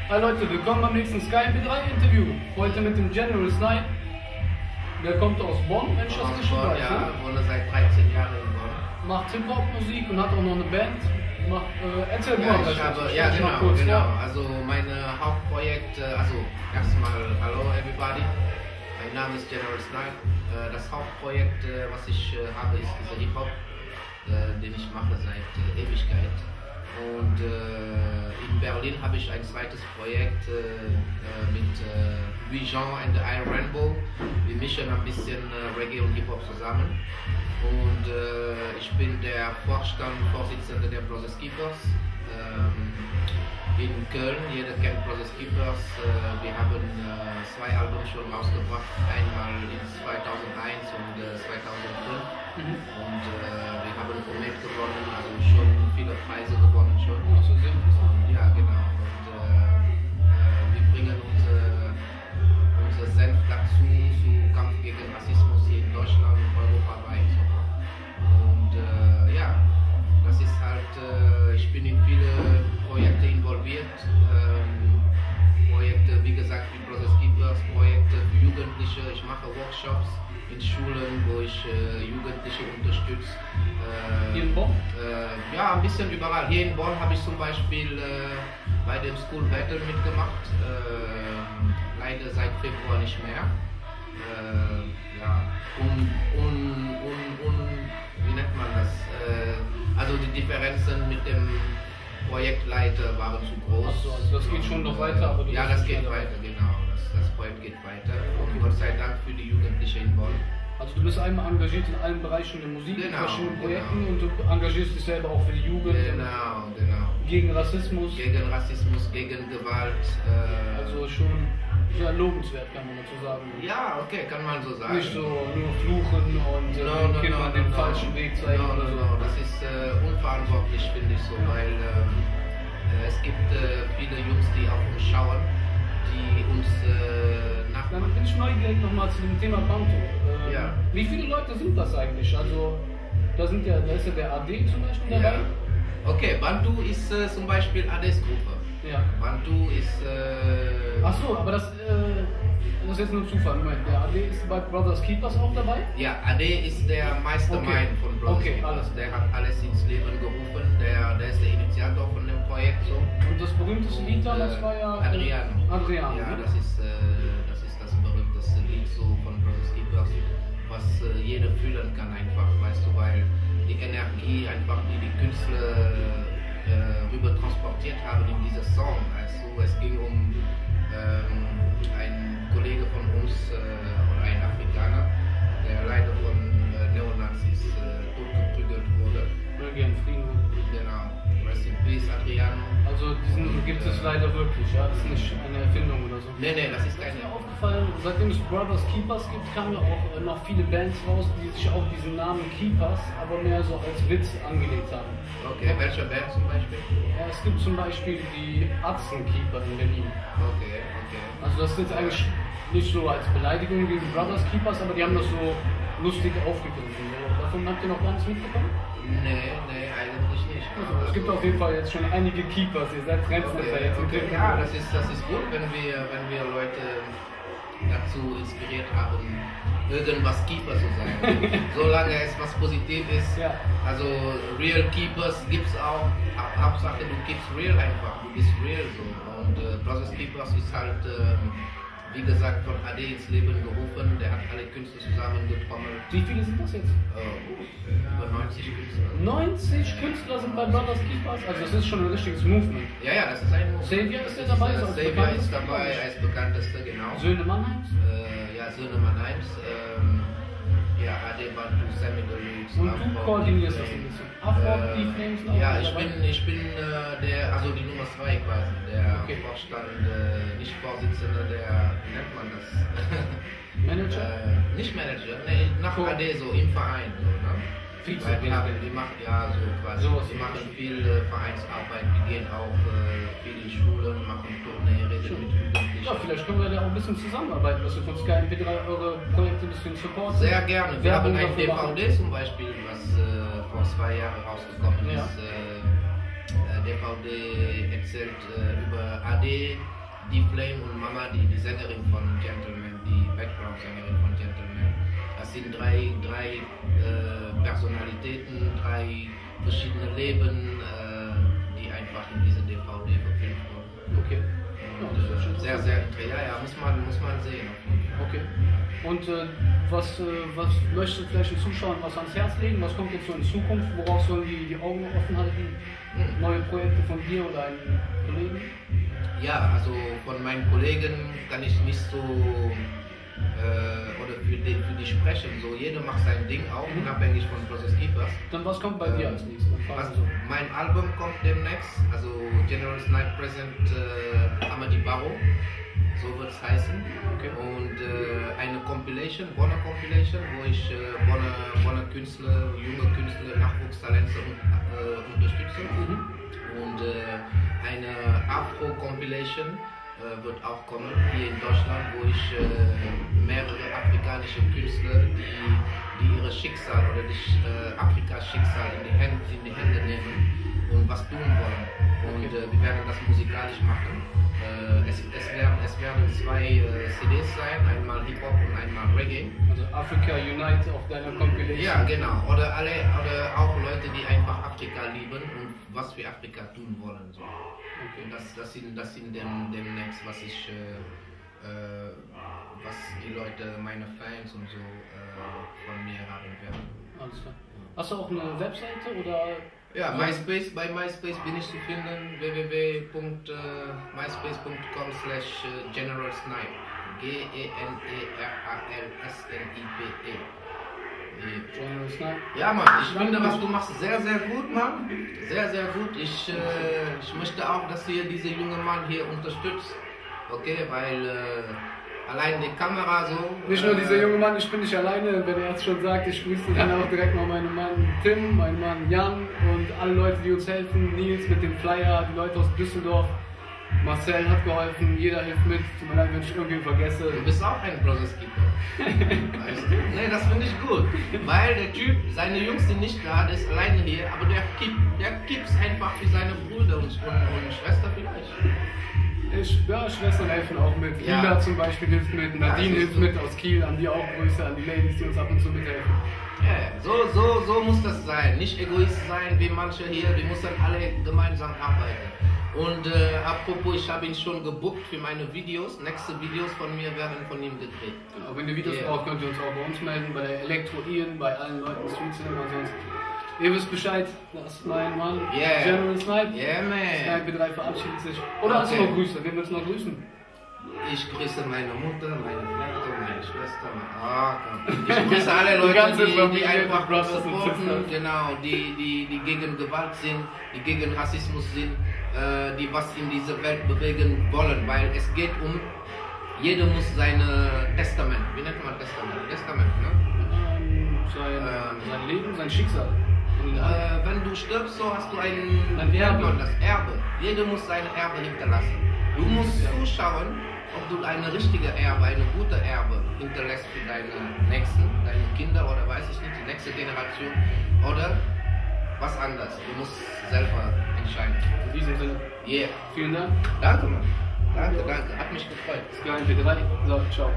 Hi Leute, willkommen beim nächsten Sky MP3 Interview. Heute mit dem General Snipe. Der kommt aus Bonn, wenn ich das richtig weiß. Ja, wohne seit 13 Jahren in Bonn. Macht Hip-Hop-Musik und hat auch noch eine Band. Erzähl Ja, mal, genau. Also meine Hauptprojekte, also erstmal hallo everybody. Mein Name ist General Snipe. Das Hauptprojekt, was ich habe, ist dieser Hip-Hop, den ich mache seit Ewigkeit. Und in Berlin habe ich ein zweites Projekt mit Louis Jean and the Iron Rainbow. Wir mischen ein bisschen Reggae und Hip-Hop zusammen. Und ich bin der Vorsitzende der Brothers Keepers in Köln. Jeder kennt Brothers Keepers. Wir haben zwei Alben schon rausgebracht, einmal in 2001 und 2005. Und wir haben Comet gewonnen, also schon viele Preise gewonnen schon. Also sehr interessant. Ja, genau. Und wir bringen unser Senf dazu, zu Kampf gegen Rassismus hier in Deutschland und europaweit. Und ja, das ist halt, ich bin in viele Projekte involviert. Projekte, wie gesagt, wie Brothers Keepers, Projekte für Jugendliche. Ich mache Workshops in Schulen, wo ich Jugendliche unterstütze. Hier in Bonn? Ja, ein bisschen überall. Hier in Bonn habe ich zum Beispiel bei dem School Battle mitgemacht. Leider seit Februar nicht mehr. Ja, wie nennt man das? Also die Differenzen mit dem Projektleiter waren zu groß. Achso, also das geht schon noch weiter, aber ja, das geht weiter, genau. Das Projekt geht weiter. Und Gott sei Dank für die Jugendlichen in Bonn. Also du bist einmal engagiert in allen Bereichen der Musik, in verschiedenen Projekten und du engagierst dich selber auch für die Jugend. Genau. Gegen Rassismus. Gegen Rassismus, gegen Gewalt. Also schon sehr lobenswert, kann man dazu sagen. Ja, okay, kann man so sagen. Nicht so nur fluchen und Kindern den falschen Weg zeigen oder so. Das ist unverantwortlich, finde ich so, weil es gibt viele Jungs, die auf uns schauen, die uns Dann bin ich neugierig nochmal zu dem Thema Bantu. Ja. Wie viele Leute sind das eigentlich? Also da ist ja der AD zum Beispiel dabei. Ja. Okay, Bantu ist zum Beispiel ADs Gruppe. Ja. Bantu ist... Ach so, aber das ist jetzt nur Zufall. Moment, der AD ist bei Brothers Keepers auch dabei? Ja, AD ist der Mastermind von Brothers Keepers. Alles. Der hat alles ins Leben gerufen, der ist der Initiator von dem Projekt. So. Und das berühmteste Lied damals war ja... Adriano. Adriano. Ja, das ist das berühmteste Lied so von Brothers Keepers, was jeder fühlen kann einfach, weißt du, weil die Energie einfach, die Künstler rüber transportiert haben in dieser Song. Also es ging um einen Kollege von uns, oder ein Afrikaner, der leider von Neonazis totgeprügelt wurde. Möge in Frieden. Genau. Rest in Peace, Adriano. Also diesen gibt es leider wirklich, ja? Das ist nicht eine Erfindung oder so. Nee, das ist Mir keine... ist aufgefallen, seitdem es Brothers Keepers gibt, kamen ja auch noch viele Bands raus, die sich auf diesen Namen Keepers, aber mehr so als Witz angelegt haben. Okay, welche Band zum Beispiel? Ja, es gibt zum Beispiel die Atzenkeeper in Berlin. Okay. Also das ist jetzt eigentlich nicht so als Beleidigung gegen Brothers Keepers, aber die haben das so lustig aufgegriffen. Davon habt ihr noch gar nichts mitbekommen? Nee, eigentlich nicht. Also, es gibt auf jeden Fall jetzt schon einige Keepers, ihr seid Trendsetter jetzt. Okay. Ja, das ist gut, wenn wir Leute dazu inspiriert haben, irgendwas Keeper zu sein. Solange es was Positives ist. Ja. Also Real Keepers gibt es auch. Hauptsache du gibst real einfach, du bist real so. Und Brothers Keepers ist halt, wie gesagt, von AD ins Leben gerufen. Der hat alle Künstler zusammengetrommelt. Wie viele sind das jetzt? Über 90 Künstler. 90 Künstler sind bei Brothers Keepers? Also das ist schon ein richtiges Movement. Ja, das ist ein Movement. Xavier ist ja dabei? Xavier ist dabei als bekanntester, genau. Söhne Mannheims? Ja, Söhne Mannheims. Ja, AD Bantu, Sammy Deluxe. Und du koordinierst das ein bisschen. Afro, die Flames auch? Ja, ich bin also die Nummer 2 quasi, der Vorstand, nicht Vorsitzender, wie nennt man das? Manager? Nicht Manager, nee, nach AD so im Verein. So, ne? Weil wir machen ja so quasi, wir machen viel Vereinsarbeit, wir gehen auch viel in Schulen, machen Tournee, reden mit Jugendlichen. Ja, vielleicht können wir da auch ein bisschen zusammenarbeiten, dass wir von Sky MP3 eure Projekte ein bisschen supporten. Sehr gerne. Wir haben ein DVD machen. zum Beispiel, was vor 2 Jahren rausgekommen ist. DVD erzählt über AD, D-Flame und Mama, die Sängerin von Gentleman, die Background-Sängerin von Gentleman. Das sind drei Personalitäten, drei verschiedene Leben, die einfach in dieser DVD verfilmt wurden. Okay. Und, sehr, sehr interessant. Ja, muss man sehen. Okay. Und was möchtest du vielleicht den Zuschauern was ans Herz legen? Was kommt jetzt so in Zukunft? Worauf sollen die Augen offen halten? Neue Projekte von dir oder deinen Kollegen? Ja, also von meinen Kollegen kann ich nicht so oder für die sprechen. So, jeder macht sein Ding auch, unabhängig von Brothers Keepers. Dann was kommt bei dir als nächstes? Mein Album kommt demnächst, also General Snipe Present Amadi Barrow, so wird es heißen. Okay. Und eine Compilation, Bonner Compilation, wo ich Bonner Künstler, junge Künstler, Nachwuchstalente unterstütze. Und eine Afro-Compilation wird auch kommen hier in Deutschland, wo ich mehrere afrikanische Künstler, die ihre Schicksal oder Afrikas Schicksal in die Hände nehmen und was tun wollen. Und wir werden das musikalisch machen. Es werden zwei CDs sein, einmal Hip-Hop und einmal Reggae. Also Africa Unite auf deiner Compilation? Ja, genau. Oder auch Leute, die einfach Afrika lieben und was für Afrika tun wollen. So. Okay. Das sind demnächst, was die Leute, meine Fans und so von mir haben werden. Alles klar. Hast du auch eine Webseite oder? Ja, MySpace, bei MySpace bin ich zu finden, www.myspace.com/generalsnipe, GENERALSNIPE. General Snipe? Ja, Mann, ich finde, was du machst, sehr, sehr gut, Mann. Sehr, sehr gut. Ich möchte auch, dass ihr diese junge Mann hier unterstützt. Okay, weil allein die Kamera so. Nicht nur dieser junge Mann, ich bin nicht alleine, wenn er jetzt schon sagt, ich grüße dann auch direkt mal meinen Mann Tim, meinen Mann Jan und alle Leute, die uns helfen. Nils mit dem Flyer, die Leute aus Düsseldorf. Marcel hat geholfen, jeder hilft mit. Tut mir leid, wenn ich irgendwie vergesse. Du bist auch ein Brothers Keeper. Weißt du? Nee, das finde ich gut. Weil der Typ, seine Jungs sind nicht da, der ist alleine hier, aber der kippt einfach für seine Brüder und Schwester vielleicht. Schwestern helfen auch mit. Ja. Lila zum Beispiel hilft mit, Nadine ja, hilft mit aus Kiel, an die auch Grüße, an die Ladies, die uns ab und zu mithelfen. Ja, so muss das sein. Nicht egoist sein wie manche hier, wir müssen alle gemeinsam arbeiten. Und apropos, ich habe ihn schon gebucht für meine Videos. Nächste Videos von mir werden von ihm gedreht. Genau, wenn ihr Videos braucht, könnt ihr uns auch bei uns melden, bei der Elektro Ian, bei allen Leuten Street Cinema sonst. Ihr wisst Bescheid, das ist mein Mann, General Snipe. Yeah, man. Snipe 3 verabschiedet sich. Oder hast du noch Grüße? Wen willst du noch grüßen? Ich grüße meine Mutter, meine Vater, meine Schwester, ich grüße alle Leute, die einfach supporten, genau, die gegen Gewalt sind, die gegen Rassismus sind, die was in dieser Welt bewegen wollen, weil es geht um, jeder muss sein Testament, wie nennt man Testament? Testament, ne? Sein Leben, sein Schicksal. Wenn du stirbst, so hast du ein Erbe, das Erbe. Jeder muss sein Erbe hinterlassen. Du musst zuschauen, ob du eine richtige Erbe, eine gute Erbe hinterlässt für deine Nächsten, deine Kinder oder weiß ich nicht, die nächste Generation oder was anderes. Du musst selber entscheiden. In diesem Sinne, yeah. Vielen Dank. Danke, Mann. Danke. Hat mich gefreut. Sky MP3. So, ciao.